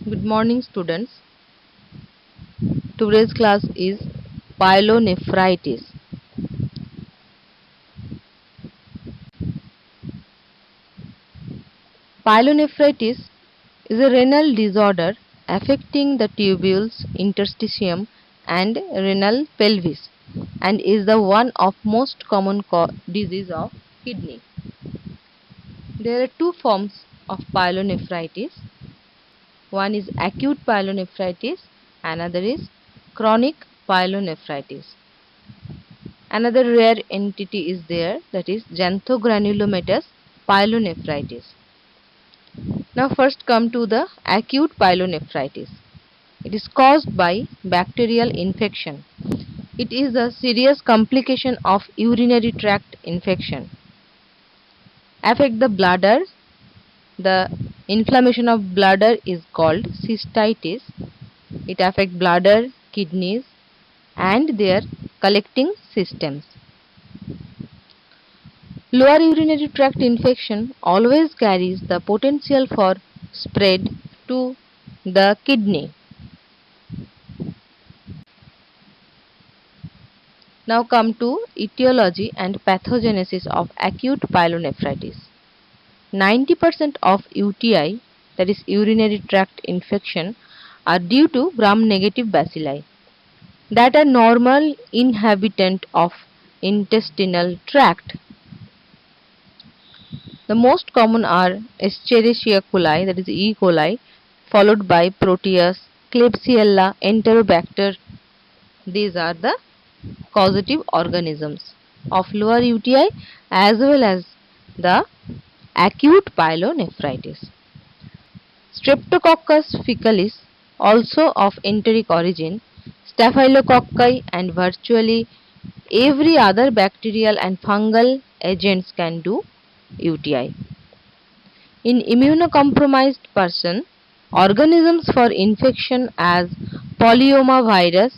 Good morning, students. Today's class is pyelonephritis. Pyelonephritis is a renal disorder affecting the tubules, interstitium, and renal pelvis, and is the one of most common disease of kidney. There are two forms of pyelonephritis. One is acute pyelonephritis, another is chronic pyelonephritis. Another rare entity is there, that is xanthogranulomatous pyelonephritis. Now first come to the acute pyelonephritis. It is caused by bacterial infection. It is a serious complication of urinary tract infection. Affect the bladder. The inflammation of bladder is called cystitis. It affects bladder, kidneys, and their collecting systems. Lower urinary tract infection always carries the potential for spread to the kidney. Now come to etiology and pathogenesis of acute pyelonephritis. 90% of UTI, that is urinary tract infection, are due to gram-negative bacilli that are normal inhabitant of intestinal tract. The most common are Escherichia coli, that is E. coli, followed by Proteus, Klebsiella, Enterobacter. These are the causative organisms of lower UTI as well as the acute pyelonephritis. Streptococcus faecalis, also of enteric origin, Staphylococci, and virtually every other bacterial and fungal agents can do UTI. In immunocompromised person, organisms for infection as polyomavirus,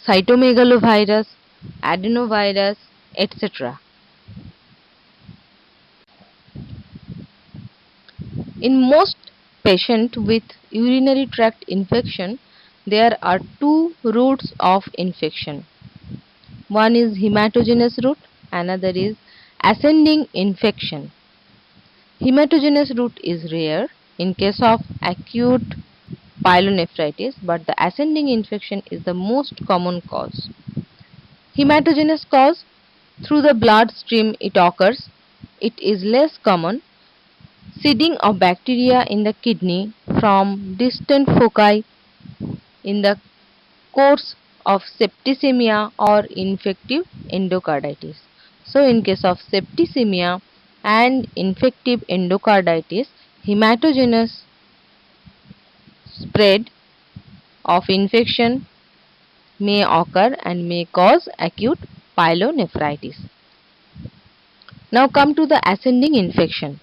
cytomegalovirus, adenovirus, etc. In most patients with urinary tract infection, there are two routes of infection. One is hematogenous route, another is ascending infection. Hematogenous route is rare in case of acute pyelonephritis, but the ascending infection is the most common cause. Hematogenous cause, through the blood stream it occurs. It is less common. Seeding of bacteria in the kidney from distant foci in the course of septicemia or infective endocarditis. So in case of septicemia and infective endocarditis, hematogenous spread of infection may occur and may cause acute pyelonephritis. Now come to the ascending infection.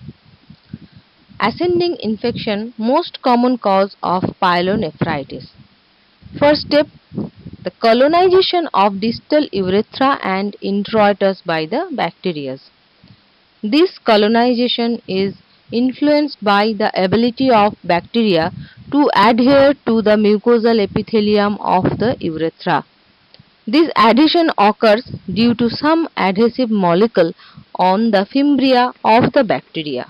Ascending infection, most common cause of pyelonephritis. First step, the colonization of distal urethra and introitus by the bacteria. This colonization is influenced by the ability of bacteria to adhere to the mucosal epithelium of the urethra. This adhesion occurs due to some adhesive molecule on the fimbria of the bacteria.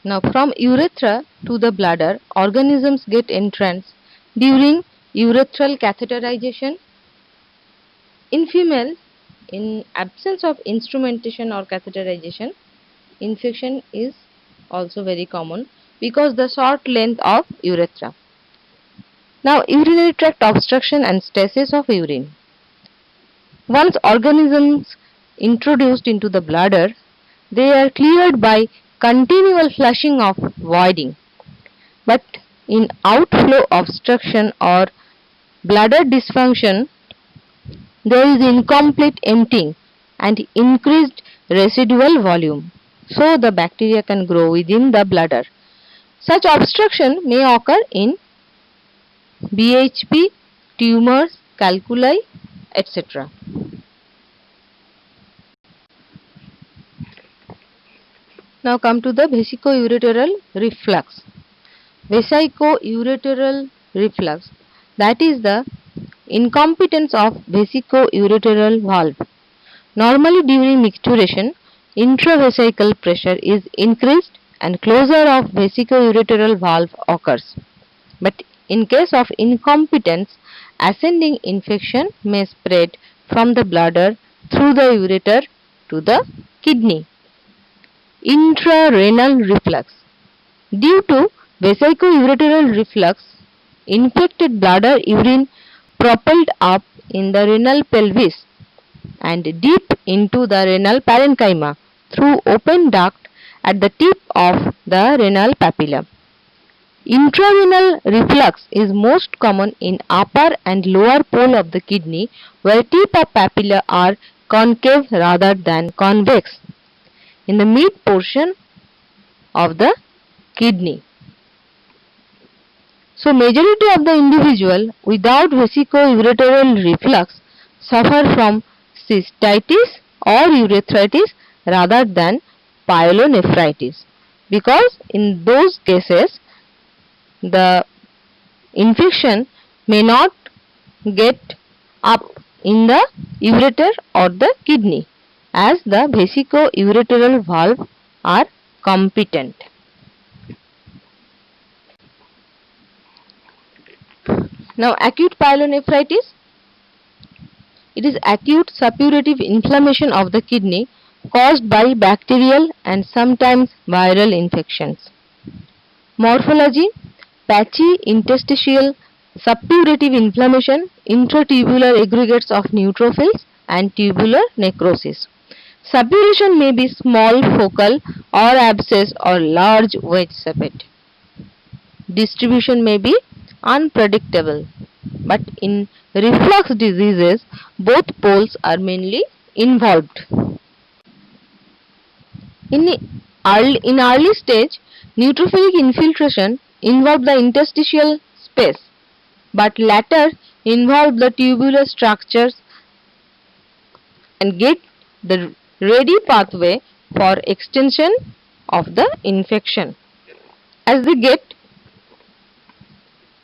Now from urethra to the bladder, organisms get entrance during urethral catheterization. In female, in absence of instrumentation or catheterization, infection is also very common because the short length of urethra. Now urinary tract obstruction and stasis of urine. Once organisms introduced into the bladder, they are cleared by continual flushing of voiding. But in outflow obstruction or bladder dysfunction, there is incomplete emptying and increased residual volume, so the bacteria can grow within the bladder. Such obstruction may occur in BHP, tumors, calculi, etc. Now come to the vesicoureteral reflux. Vesicoureteral reflux, that is the incompetence of vesicoureteral valve. Normally during micturition, intravesical pressure is increased and closure of vesicoureteral valve occurs. But in case of incompetence, ascending infection may spread from the bladder through the ureter to the kidney. Intrarenal reflux. Due to vesicoureteral reflux, infected bladder urine propelled up in the renal pelvis and deep into the renal parenchyma through open duct at the tip of the renal papilla. Intrarenal reflux is most common in upper and lower pole of the kidney where tip of papilla are concave rather than convex. In the mid portion of the kidney. So majority of the individual without vesicoureteral reflux suffer from cystitis or urethritis rather than pyelonephritis, because in those cases the infection may not get up in the ureter or the kidney as the vesicoureteral valve are competent. Now acute pyelonephritis, it is acute suppurative inflammation of the kidney caused by bacterial and sometimes viral infections. Morphology, patchy interstitial suppurative inflammation, intratubular aggregates of neutrophils and tubular necrosis. Suppuration may be small focal or abscess or large wedge separate. Distribution may be unpredictable, but in reflux diseases both poles are mainly involved. In early stage, neutrophilic infiltration involve the interstitial space, but later involve the tubular structures and get the ready pathway for extension of the infection. As they get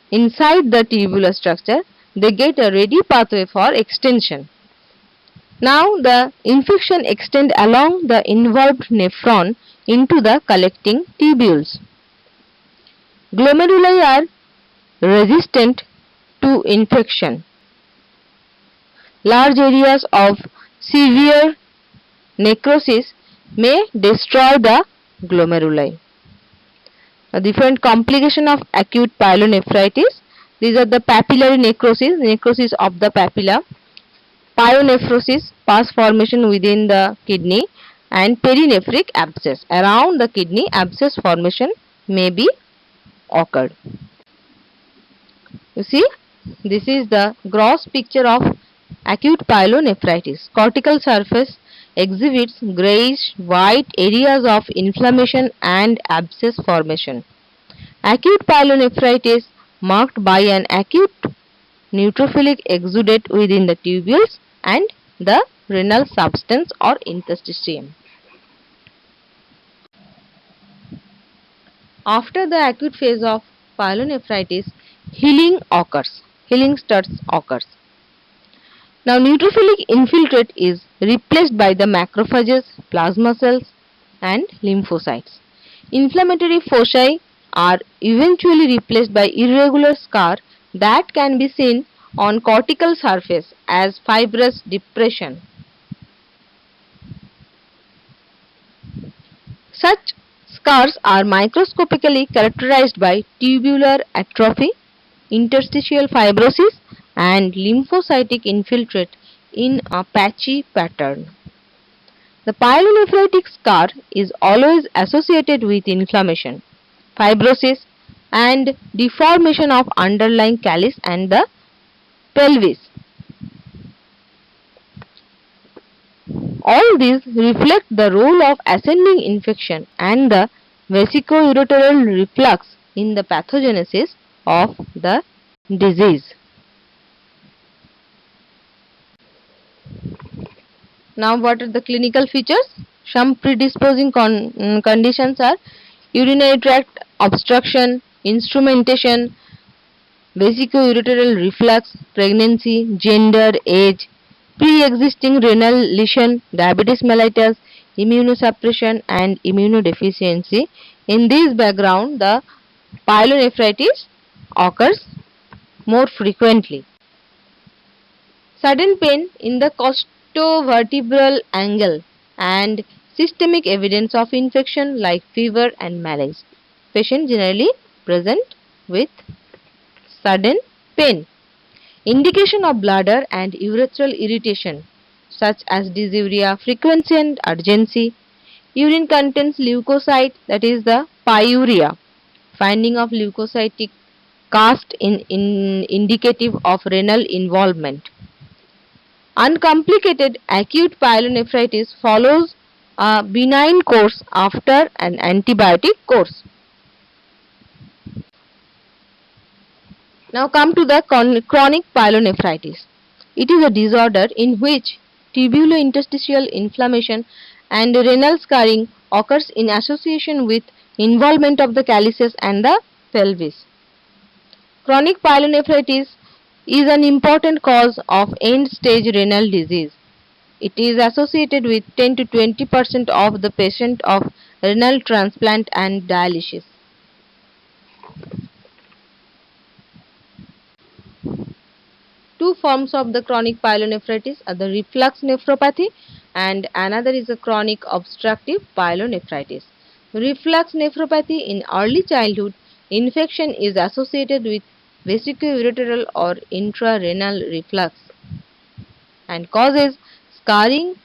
inside the tubular structure, they get a ready pathway for extension. Now the infection extends along the involved nephron into the collecting tubules. Glomeruli are resistant to infection. Large areas of severe necrosis may destroy the glomeruli. A different complication of acute pyelonephritis. These are the papillary necrosis of the papilla, pyonephrosis, pus formation within the kidney, and perinephric abscess. Around the kidney, abscess formation may be occurred. You see, this is the gross picture of acute pyelonephritis. Cortical surface exhibits grayish white areas of inflammation and abscess formation. Acute pyelonephritis marked by an acute neutrophilic exudate within the tubules and the renal substance or interstitium. After the acute phase of pyelonephritis, healing starts occurs. Now neutrophilic infiltrate is replaced by the macrophages, plasma cells and lymphocytes. Inflammatory foci are eventually replaced by irregular scar that can be seen on cortical surface as fibrous depression. Such scars are microscopically characterized by tubular atrophy, interstitial fibrosis and lymphocytic infiltrate in a patchy pattern. The pyelonephritic scar is always associated with inflammation, fibrosis and deformation of underlying callus and the pelvis. All these reflect the role of ascending infection and the vesicoureteral reflux in the pathogenesis of the disease. Now what are the clinical features? Some predisposing conditions are urinary tract obstruction, instrumentation, vesicoureteral reflux, pregnancy, gender, age, pre-existing renal lesion, diabetes mellitus, immunosuppression and immunodeficiency. In this background, the pyelonephritis occurs more frequently. Sudden pain in the costovertebral angle and systemic evidence of infection like fever and malaise. Patient generally present with sudden pain. Indication of bladder and urethral irritation such as dysuria, frequency and urgency. Urine contains leukocyte, that is the pyuria. Finding of leukocytic cast in indicative of renal involvement. Uncomplicated acute pyelonephritis follows a benign course after an antibiotic course. Now come to the chronic pyelonephritis. It is a disorder in which tubulointerstitial inflammation and renal scarring occurs in association with involvement of the calyces and the pelvis. Chronic pyelonephritis is an important cause of end-stage renal disease. It is associated with 10 to 20% of the patient of renal transplant and dialysis. Two forms of the chronic pyelonephritis are the reflux nephropathy and another is a chronic obstructive pyelonephritis. Reflux nephropathy in early childhood infection is associated with vesicoureteral or intrarenal reflux and causes scarring,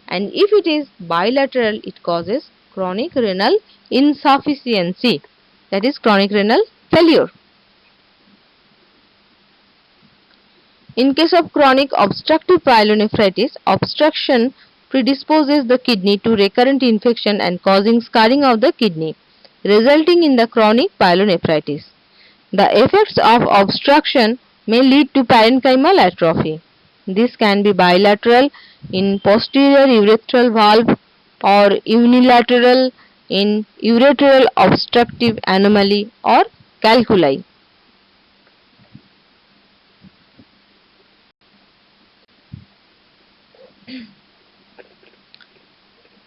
and if it is bilateral it causes chronic renal insufficiency, that is chronic renal failure. In case of chronic obstructive pyelonephritis, obstruction predisposes the kidney to recurrent infection and causing scarring of the kidney, resulting in the chronic pyelonephritis. The effects of obstruction may lead to parenchymal atrophy. This can be bilateral in posterior urethral valve or unilateral in ureteral obstructive anomaly or calculi.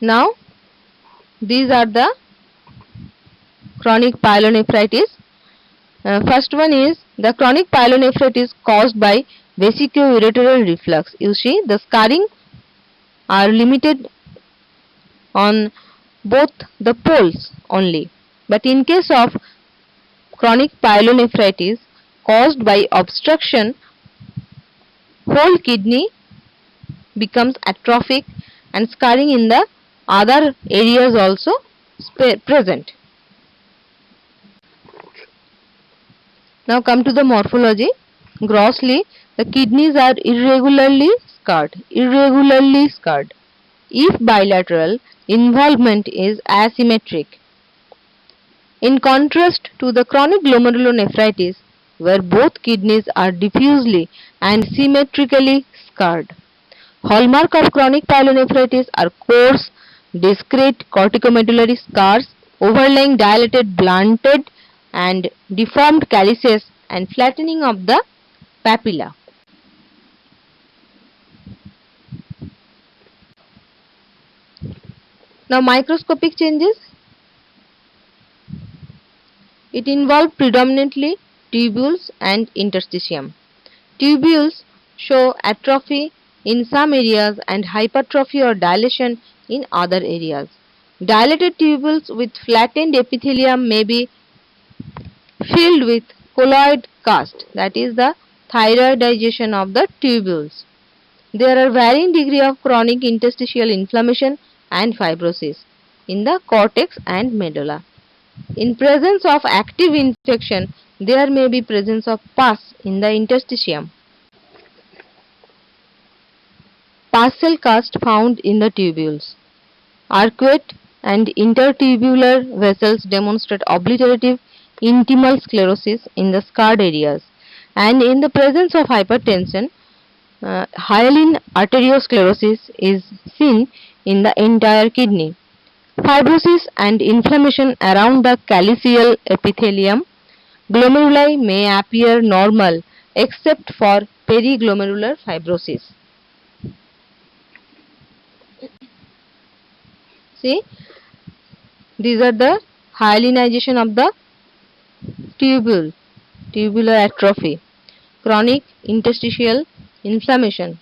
Now, these are the chronic pyelonephritis. First one is the chronic pyelonephritis caused by vesicoureteral reflux. You see, the scarring are limited on both the poles only. But in case of chronic pyelonephritis caused by obstruction, whole kidney becomes atrophic and scarring in the other areas also present. Now come to the morphology. Grossly, the kidneys are irregularly scarred. If bilateral, involvement is asymmetric. In contrast to the chronic glomerulonephritis, where both kidneys are diffusely and symmetrically scarred. Hallmark of chronic pyelonephritis are coarse, discrete corticomedullary scars overlying dilated, blunted and deformed calyces and flattening of the papilla. Now microscopic changes. It involves predominantly tubules and interstitium. Tubules show atrophy in some areas and hypertrophy or dilation in other areas. Dilated tubules with flattened epithelium may be filled with colloid cast, that is the thyroidization of the tubules. There are varying degree of chronic interstitial inflammation and fibrosis in the cortex and medulla. In presence of active infection, there may be presence of pus in the interstitium. Pus cell cast found in the tubules. Arcuate and intertubular vessels demonstrate obliterative intimal sclerosis in the scarred areas, and in the presence of hypertension, hyaline arteriosclerosis is seen in the entire kidney. Fibrosis and inflammation around the calyceal epithelium. Glomeruli may appear normal except for periglomerular fibrosis. See, these are the hyalinization of the tubule, tubular atrophy, chronic interstitial inflammation.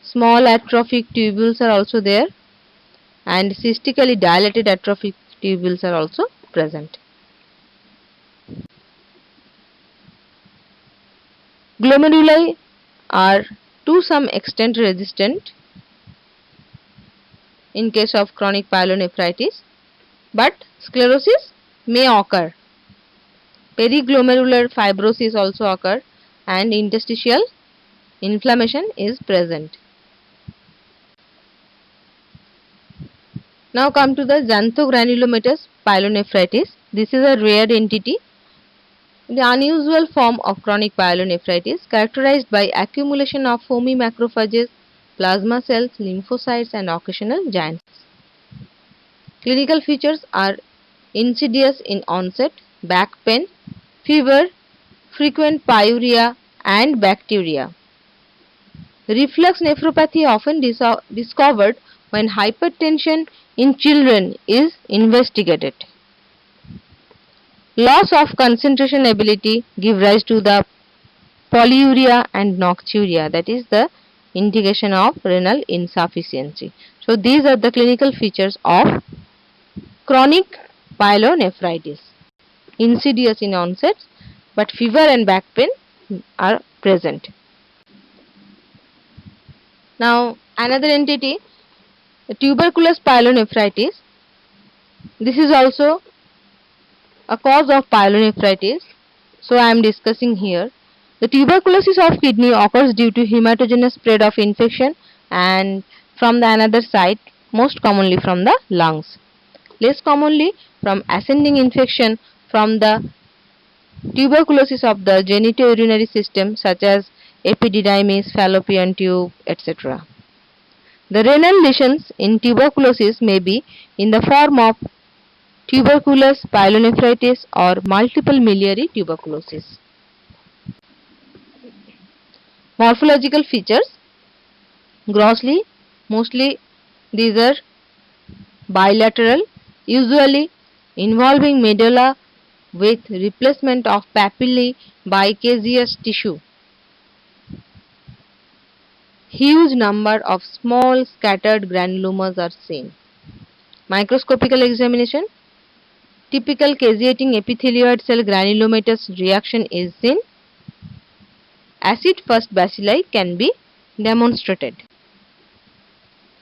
Small atrophic tubules are also there, and cystically dilated atrophic tubules are also present. Glomeruli are to some extent resistant in case of chronic pyelonephritis, but sclerosis may occur. Periglomerular fibrosis also occur and interstitial inflammation is present. Now come to the xanthogranulomatous pyelonephritis. This is a rare entity, the unusual form of chronic pyelonephritis characterized by accumulation of foamy macrophages, plasma cells, lymphocytes and occasional giant cells. Clinical features are insidious in onset, back pain, fever, frequent pyuria and bacteria. Reflux nephropathy often discovered when hypertension in children is investigated. Loss of concentration ability give rise to the polyuria and nocturia, that is the indication of renal insufficiency. So these are the clinical features of chronic pyelonephritis. Insidious in onset, but fever and back pain are present. Now another entity, the tuberculous pyelonephritis. This is also a cause of pyelonephritis, so I am discussing here. The tuberculosis of kidney occurs due to hematogenous spread of infection and from the another site, most commonly from the lungs. Less commonly from ascending infection from the tuberculosis of the genitourinary system such as epididymis, fallopian tube, etc. The renal lesions in tuberculosis may be in the form of tuberculous pyelonephritis or multiple miliary tuberculosis. Morphological features, grossly, mostly these are bilateral, usually involving medulla with replacement of papillae by caseous tissue. Huge number of small scattered granulomas are seen. Microscopical examination, typical caseating epithelioid cell granulomatous reaction is seen. Acid first bacilli can be demonstrated.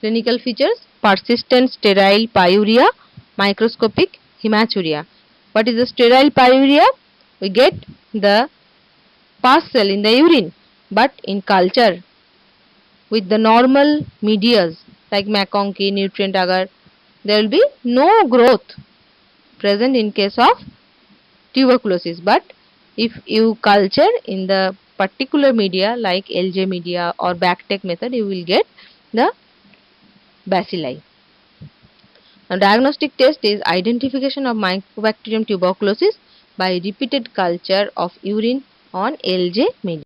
Clinical features, persistent sterile pyuria, microscopic hematuria. What is the sterile pyuria? We get the pus cell in the urine, but in culture with the normal medias like MacConkey, nutrient agar, there will be no growth present in case of tuberculosis. But if you culture in the particular media like LJ media or Bactec method, you will get the bacilli. Now, diagnostic test is identification of Mycobacterium tuberculosis by repeated culture of urine on LJ media.